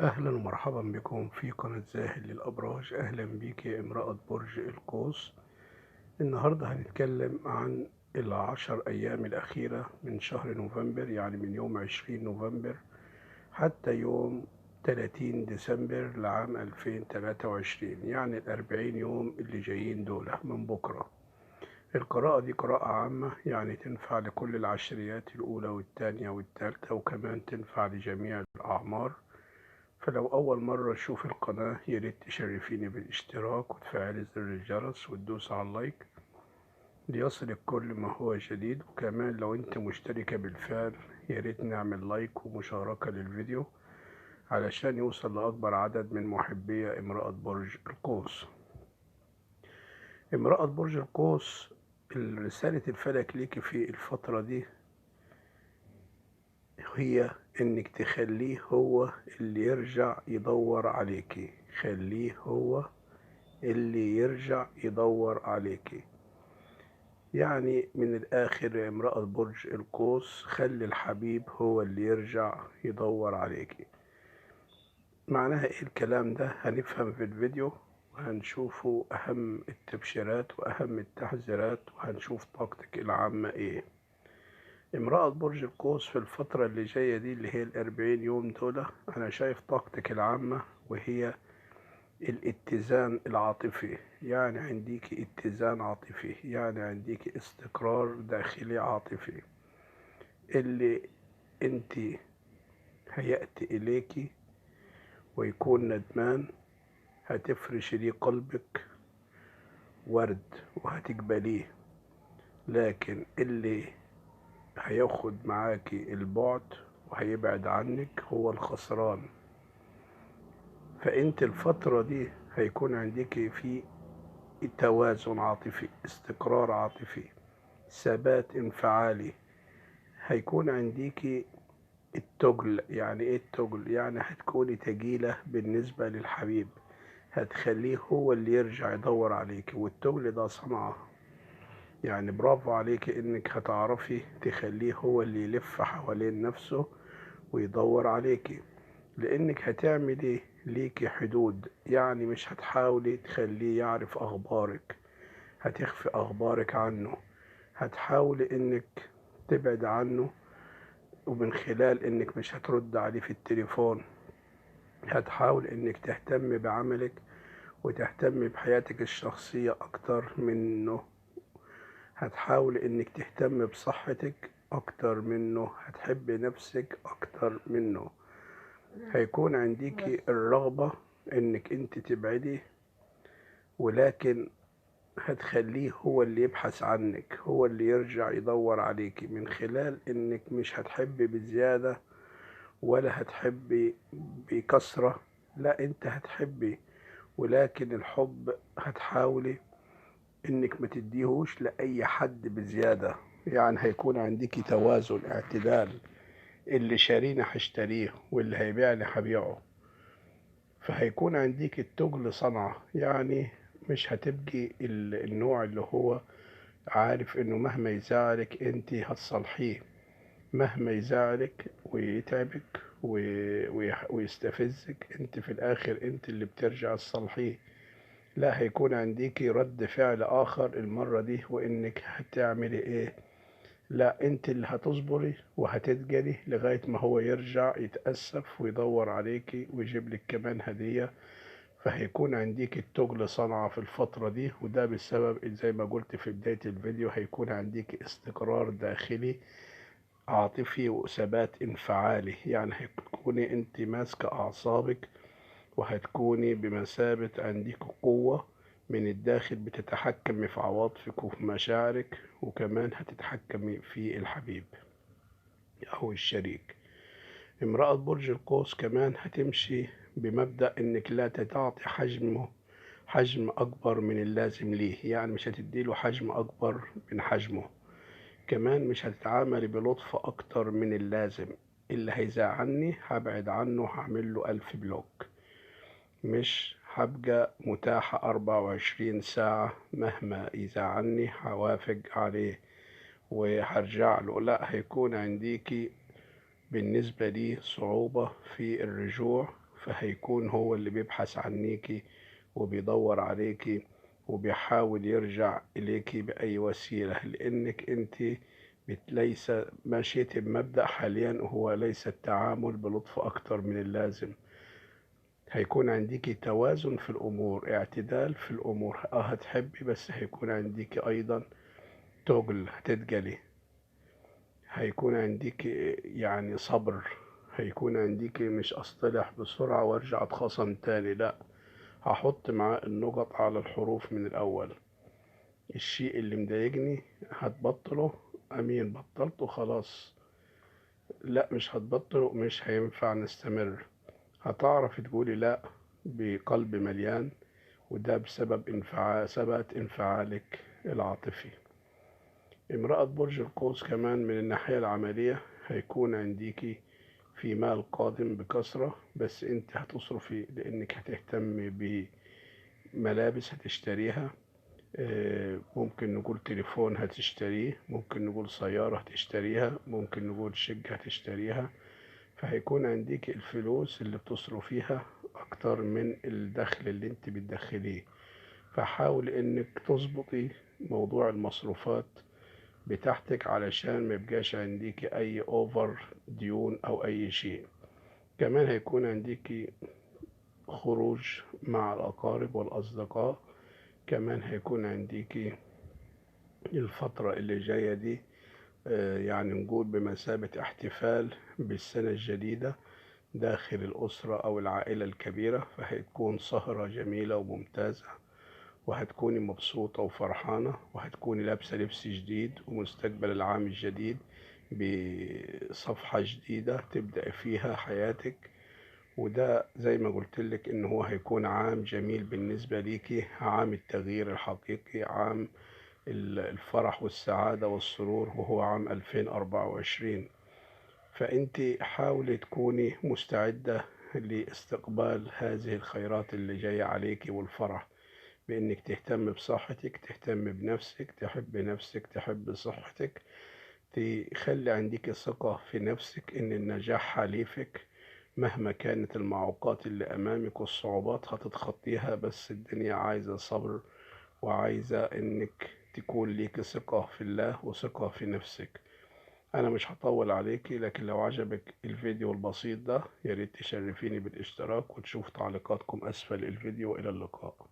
أهلا ومرحبا بكم في قناة زاهد للأبراج. أهلا بيك يا امرأة برج القوس. النهاردة هنتكلم عن العشر أيام الأخيرة من شهر نوفمبر، يعني من يوم 20 نوفمبر حتى يوم 30 ديسمبر لعام 2023، يعني ال40 يوم اللي جايين دول من بكرة. القراءة دي قراءة عامة، يعني تنفع لكل العشريات الأولى والثانية والثالثة، وكمان تنفع لجميع الأعمار. فلو أول مرة تشوف القناة ياريت تشرفيني بالاشتراك وتفعلي زر الجرس وتدوس على اللايك ليصلك كل ما هو جديد. وكمان لو انت مشتركة بالفعل ياريت نعمل لايك ومشاركة للفيديو علشان يوصل لأكبر عدد من محبي امرأة برج القوس. امرأة برج القوس، رسالة الفلك ليكي في الفترة دي هي انك تخليه هو اللي يرجع يدور عليكي. خليه هو اللي يرجع يدور عليكي، يعني من الآخر يا امرأة برج القوس، خلي الحبيب هو اللي يرجع يدور عليكي. معناها ايه الكلام ده؟ هنفهم في الفيديو وهنشوفوا أهم التبشيرات وأهم التحذيرات، وهنشوف طاقتك العامة ايه. امرأة برج القوس في الفترة اللي جاية دي اللي هي ال40 يوم دول، أنا شايف طاقتك العامة وهي الاتزان العاطفي. يعني عندك اتزان عاطفي، يعني عندك استقرار داخلي عاطفي. اللي انت هيأتي إليكي ويكون ندمان، هتفرش ليه قلبك ورد وهتقبليه. لكن اللي هياخد معاكي البعد وهيبعد عنك هو الخسران. فانت الفترة دي هيكون عندك في توازن عاطفي، استقرار عاطفي، ثبات انفعالي. هيكون عنديكي التجل. يعني ايه التجل؟ يعني هتكوني تجيلة بالنسبة للحبيب، هتخليه هو اللي يرجع يدور عليك. والتجل ده صنعة، يعني برافو عليك انك هتعرفي تخليه هو اللي يلف حوالين نفسه ويدور عليك. لانك هتعملي ليكي حدود، يعني مش هتحاولي تخليه يعرف اخبارك، هتخفي اخبارك عنه. هتحاولي انك تبعد عنه، ومن خلال انك مش هترد عليه في التليفون. هتحاول انك تهتم بعملك وتهتم بحياتك الشخصية اكتر منه. هتحاول انك تهتم بصحتك اكتر منه، هتحب نفسك اكتر منه. هيكون عندك الرغبة انك انت تبعدي، ولكن هتخليه هو اللي يبحث عنك، هو اللي يرجع يدور عليك، من خلال انك مش هتحبي بزيادة ولا هتحبي بكثرة. لا، انت هتحبي، ولكن الحب هتحاولي انك ما تديهوش لأي حد بزيادة. يعني هيكون عندك توازن، اعتدال. اللي شاريني هشتريه واللي هيبيعني هبيعه. فهيكون عندك التجل صنعة، يعني مش هتبقي النوع اللي هو عارف انه مهما يزعلك انت هتصلحيه. مهما يزعلك ويتعبك ويستفزك، انت في الاخر انت اللي بترجع تصلحيه. لا، هيكون عنديكي رد فعل اخر المرة دي، وانك هتعملي ايه؟ لا، انت اللي هتصبري وهتتجري لغاية ما هو يرجع يتأسف ويدور عليكي ويجيب لك كمان هدية. فهيكون عنديك التجل صنعة في الفترة دي، وده بسبب زي ما قلت في بداية الفيديو هيكون عنديك استقرار داخلي عاطفي وثبات انفعالي. يعني هتكوني انت ماسكة اعصابك، وهتكوني بمثابة عندك قوة من الداخل بتتحكمي في عواطفك وفي مشاعرك، وكمان هتتحكمي في الحبيب او الشريك. امرأة برج القوس كمان هتمشي بمبدأ انك لا تعطي حجم اكبر من اللازم ليه. يعني مش هتديله حجم اكبر من حجمه. كمان مش هتتعاملي بلطف اكتر من اللازم. اللي هيزعلني هبعد عنه، هعمل له 1000 بلوك. مش هبقى متاحة 24 ساعة، مهما يزعلني هوافق عليه وهرجع له. لا، هيكون عنديكي بالنسبة لي صعوبة في الرجوع فهيكون هو اللي بيبحث عنيكي وبيدور عليكي وبيحاول يرجع إليكي بأي وسيلة، لأنك أنت ليس ماشيتي بمبدأ حاليا هو ليس التعامل بلطف أكتر من اللازم. هيكون عندك توازن في الأمور، اعتدال في الأمور. هتحبي بس هيكون عندك أيضا تقل، هتتقلي. هيكون عندك يعني صبر. هيكون عندك مش أصطلح بسرعة وارجع اتخاصم تاني، لا، هحط معاه النقط على الحروف من الأول. الشيء اللي مضايقني هتبطله، أمين، بطلته خلاص. لا مش هتبطله، مش هينفع نستمر. هتعرف تقولي لا بقلب مليان، وده بسبب ثبات انفعالك العاطفي. امرأة برج القوس كمان من الناحية العملية هيكون عنديكي في مال قادم بكثرة، بس انت هتصرفي لانك هتهتم بملابس هتشتريها، ممكن نقول تليفون هتشتريه، ممكن نقول سيارة هتشتريها، ممكن نقول شقة هتشتريها. فهيكون عندك الفلوس اللي بتصرفيها أكتر من الدخل اللي انت بتدخليه. فحاول انك تظبطي موضوع المصروفات بتاعتك علشان ما يبقاش عندك اي اوفر ديون او اي شيء. كمان هيكون عندك خروج مع الأقارب والأصدقاء. كمان هيكون عندك الفترة اللي جاية دي يعني نقول بمثابة احتفال بالسنة الجديدة داخل الأسرة أو العائلة الكبيرة. فهتكون سهرة جميلة وممتازة، وهتكوني مبسوطة وفرحانة، وهتكوني لابسة لبس جديد ومستقبل العام الجديد بصفحة جديدة تبدأ فيها حياتك. وده زي ما قلت لك إن هو هيكون عام جميل بالنسبة ليكي، عام التغيير الحقيقي، عام الفرح والسعادة والسرور، وهو عام 2024. فأنت حاولي تكوني مستعدة لاستقبال هذه الخيرات اللي جاية عليك والفرح، بإنك تهتم بصحتك، تهتم بنفسك، تحب نفسك، تحب صحتك، تخلي عندك ثقة في نفسك إن النجاح حليفك مهما كانت المعوقات اللي أمامك والصعوبات هتتخطيها. بس الدنيا عايزة صبر، وعايزة إنك تكون ليك ثقة في الله وثقة في نفسك. أنا مش هطول عليكي، لكن لو عجبك الفيديو البسيط ده ياريت تشرفيني بالاشتراك وتشوف تعليقاتكم أسفل الفيديو. إلى اللقاء.